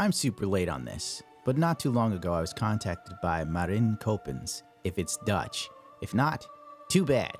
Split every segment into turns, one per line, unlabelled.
I'm super late on this, but not too long ago I was contacted by Marijn Koppens, if it's Dutch. If not, too bad.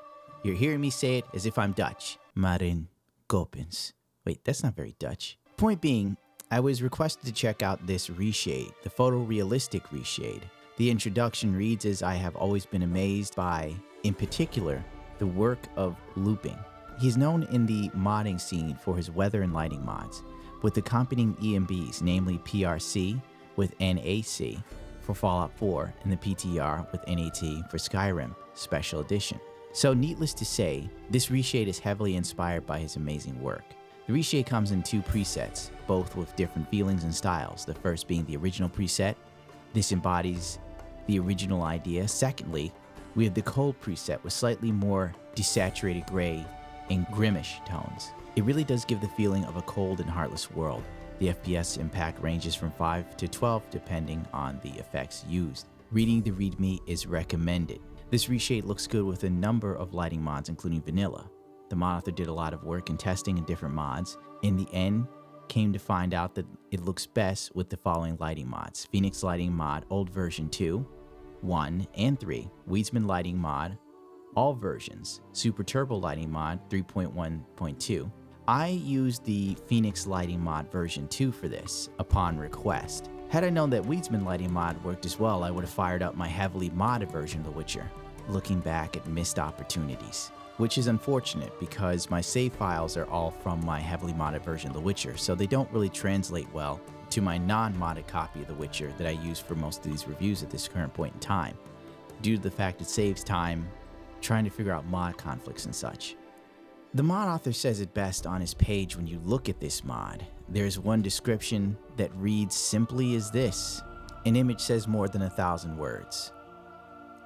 You're hearing me say it as if I'm Dutch. Marijn Koppens. Wait, that's not very Dutch. Point being, I was requested to check out this reshade, the Photorealistic Reshade. The introduction reads as I have always been amazed by, in particular, the work of looping. He's known in the modding scene for his weather and lighting mods, with accompanying EMBs, namely PRC with NAC for Fallout 4 and the PTR with NAT for Skyrim Special Edition. So needless to say, this reshade is heavily inspired by his amazing work. The reshade comes in two presets, both with different feelings and styles, the first being the original preset. This embodies the original idea. Secondly, we have the cold preset with slightly more desaturated gray and grimmish tones. It really does give the feeling of a cold and heartless world. The FPS impact ranges from 5 to 12 depending on the effects used. Reading the README is recommended. This reshade looks good with a number of lighting mods, including vanilla. The mod author did a lot of work in testing in different mods. In the end, came to find out that it looks best with the following lighting mods: Phoenix Lighting Mod Old Version 2, 1, and 3, Weedsman Lighting Mod, all versions, Super Turbo Lighting Mod 3.1.2. I used the Phoenix Lighting Mod version 2 for this upon request. Had I known that Weedsman Lighting Mod worked as well, I would have fired up my heavily modded version of The Witcher. Looking back at missed opportunities, which is unfortunate because my save files are all from my heavily modded version of The Witcher, so they don't really translate well to my non-modded copy of The Witcher that I use for most of these reviews at this current point in time, due to the fact it saves time trying to figure out mod conflicts and such. The mod author says it best on his page when you look at this mod. There's one description that reads simply as this: an image says more than 1,000 words.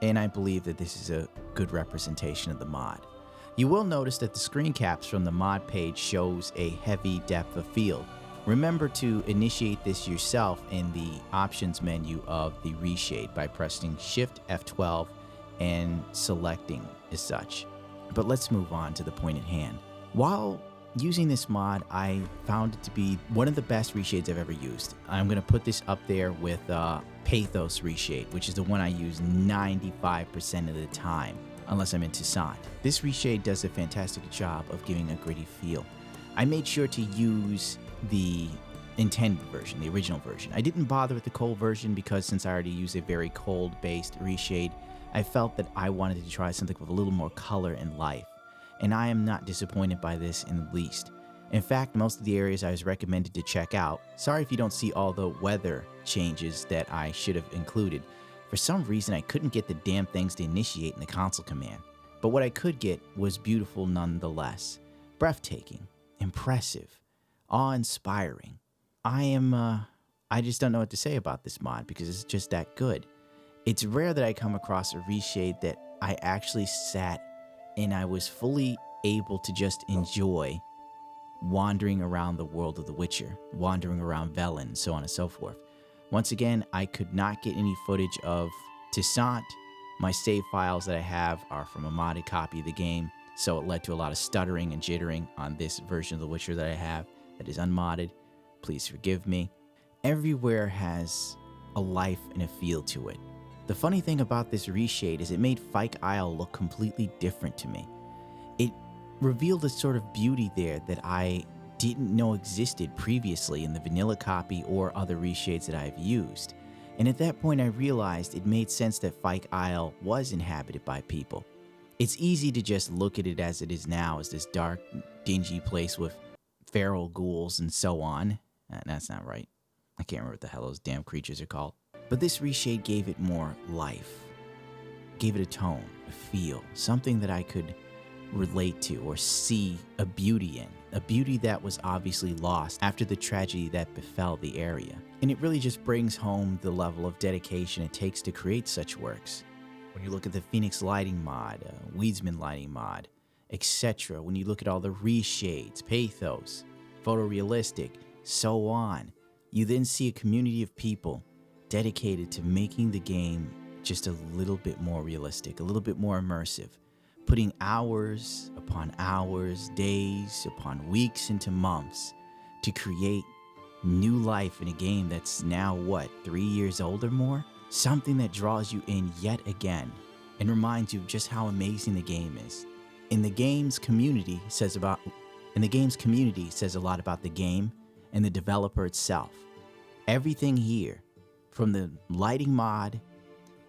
And I believe that this is a good representation of the mod. You will notice that the screen caps from the mod page shows a heavy depth of field. Remember to initiate this yourself in the options menu of the reshade by pressing Shift F12 and selecting as such. But let's move on to the point at hand. While using this mod, I found it to be one of the best reshades I've ever used. I'm going to put this up there with Pathos Reshade, which is the one I use 95% of the time, unless I'm in Toussaint. This reshade does a fantastic job of giving a gritty feel. I made sure to use the intended version, the original version. I didn't bother with the cold version because since I already use a very cold-based reshade, I felt that I wanted to try something with a little more color and life, and I am not disappointed by this in the least. In fact, most of the areas I was recommended to check out, sorry if you don't see all the weather changes that I should have included. For some reason, I couldn't get the damn things to initiate in the console command, but what I could get was beautiful nonetheless. Breathtaking, impressive, awe-inspiring. I just don't know what to say about this mod because it's just that good. It's rare that I come across a reshade that I actually sat and I was fully able to just enjoy wandering around the world of The Witcher, wandering around Velen, and so on and so forth. Once again, I could not get any footage of Toussaint. My save files that I have are from a modded copy of the game, so it led to a lot of stuttering and jittering on this version of The Witcher that I have that is unmodded. Please forgive me. Everywhere has a life and a feel to it. The funny thing about this reshade is it made Fyke Isle look completely different to me. It revealed a sort of beauty there that I didn't know existed previously in the vanilla copy or other reshades that I've used. And at that point I realized it made sense that Fyke Isle was inhabited by people. It's easy to just look at it as it is now, as this dark, dingy place with feral ghouls and so on. That's not right. I can't remember what the hell those damn creatures are called. But this reshade gave it more life, gave it a tone, a feel, something that I could relate to or see a beauty in, a beauty that was obviously lost after the tragedy that befell the area. And it really just brings home the level of dedication it takes to create such works. When you look at the Phoenix Lighting Mod, Weedsman Lighting Mod, etc., when you look at all the reshades, Pathos, Photorealistic, so on, you then see a community of people dedicated to making the game just a little bit more realistic, a little bit more immersive, putting hours upon hours, days upon weeks into months to create new life in a game that's now, what, 3 years old or more? Something that draws you in yet again and reminds you of just how amazing the game is. And the game's community says a lot about the game and the developer itself. Everything here, from the lighting mod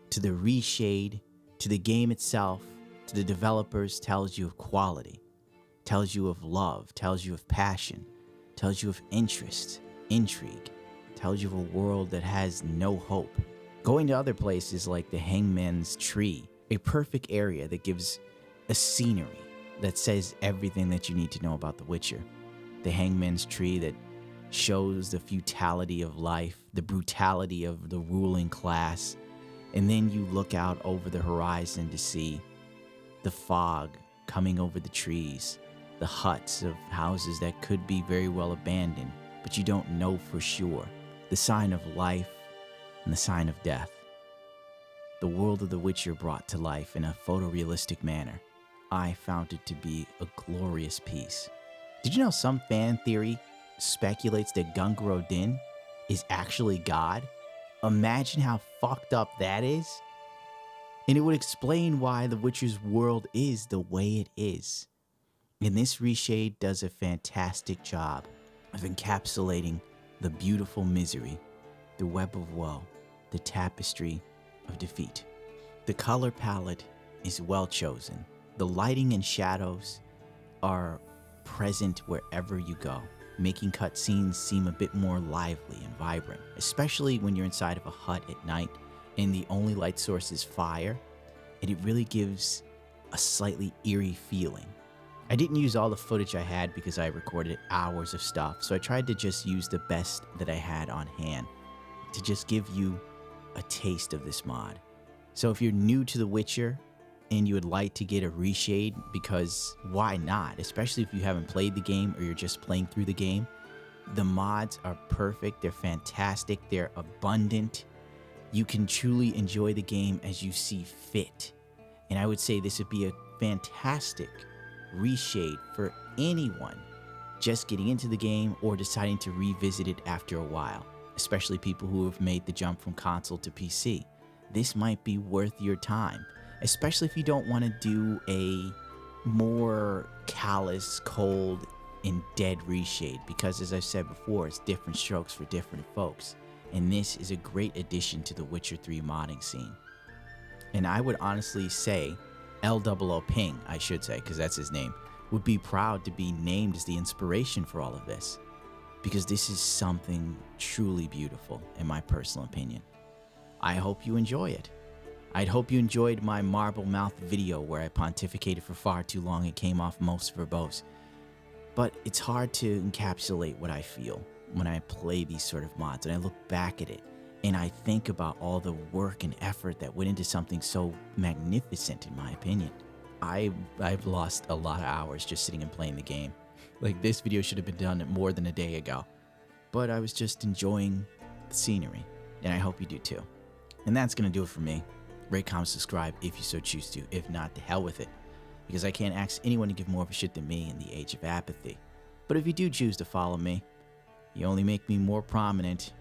to the reshade to the game itself to the developers, tells you of quality, tells you of love, tells you of passion, tells you of interest, intrigue, tells you of a world that has no hope. Going to other places like the Hangman's Tree, a perfect area that gives a scenery that says everything that you need to know about The Witcher. The Hangman's Tree that shows the futility of life, the brutality of the ruling class, and then you look out over the horizon to see the fog coming over the trees, the huts of houses that could be very well abandoned, but you don't know for sure, the sign of life and the sign of death. The world of The Witcher brought to life in a photorealistic manner. I found it to be a glorious piece. Did you know some fan theory speculates that Gungar Din is actually God? Imagine how fucked up that is. And it would explain why The Witcher's world is the way it is. And this reshade does a fantastic job of encapsulating the beautiful misery, the web of woe, the tapestry of defeat. The color palette is well chosen. The lighting and shadows are present wherever you go, making cutscenes seem a bit more lively and vibrant, especially when you're inside of a hut at night and the only light source is fire, and it really gives a slightly eerie feeling. I didn't use all the footage I had because I recorded hours of stuff, so I tried to just use the best that I had on hand to just give you a taste of this mod. So if you're new to The Witcher and you would like to get a reshade, because why not? Especially if you haven't played the game or you're just playing through the game. The mods are perfect, they're fantastic, they're abundant. You can truly enjoy the game as you see fit. And I would say this would be a fantastic reshade for anyone just getting into the game or deciding to revisit it after a while, especially people who have made the jump from console to PC. This might be worth your time, especially if you don't want to do a more callous, cold, and dead reshade, because as I said before, it's different strokes for different folks, and this is a great addition to the Witcher 3 modding scene. And I would honestly say L00 Ping, I should say, because that's his name, would be proud to be named as the inspiration for all of this, because this is something truly beautiful in my personal opinion. I hope you enjoy it. I'd hope you enjoyed my marble mouth video where I pontificated for far too long and came off most verbose. But it's hard to encapsulate what I feel when I play these sort of mods and I look back at it and I think about all the work and effort that went into something so magnificent, in my opinion. I've lost a lot of hours just sitting and playing the game. Like, this video should have been done more than a day ago. But I was just enjoying the scenery, and I hope you do too. And that's going to do it for me. Rate, comment, subscribe if you so choose to. If not, to hell with it. Because I can't ask anyone to give more of a shit than me in the age of apathy. But if you do choose to follow me, you only make me more prominent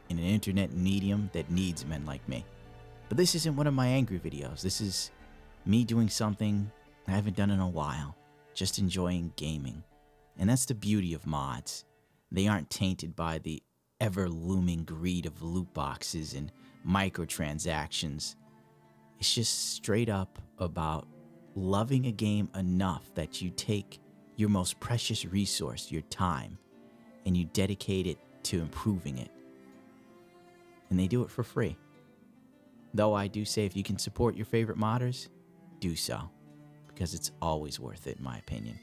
in an internet medium that needs men like me. But this isn't one of my angry videos. This is me doing something I haven't done in a while. Just enjoying gaming. And that's the beauty of mods. They aren't tainted by the ever-looming greed of loot boxes and microtransactions. It's just straight up about loving a game enough that you take your most precious resource, your time, and you dedicate it to improving it. And they do it for free. Though I do say if you can support your favorite modders, do so, because it's always worth it in my opinion.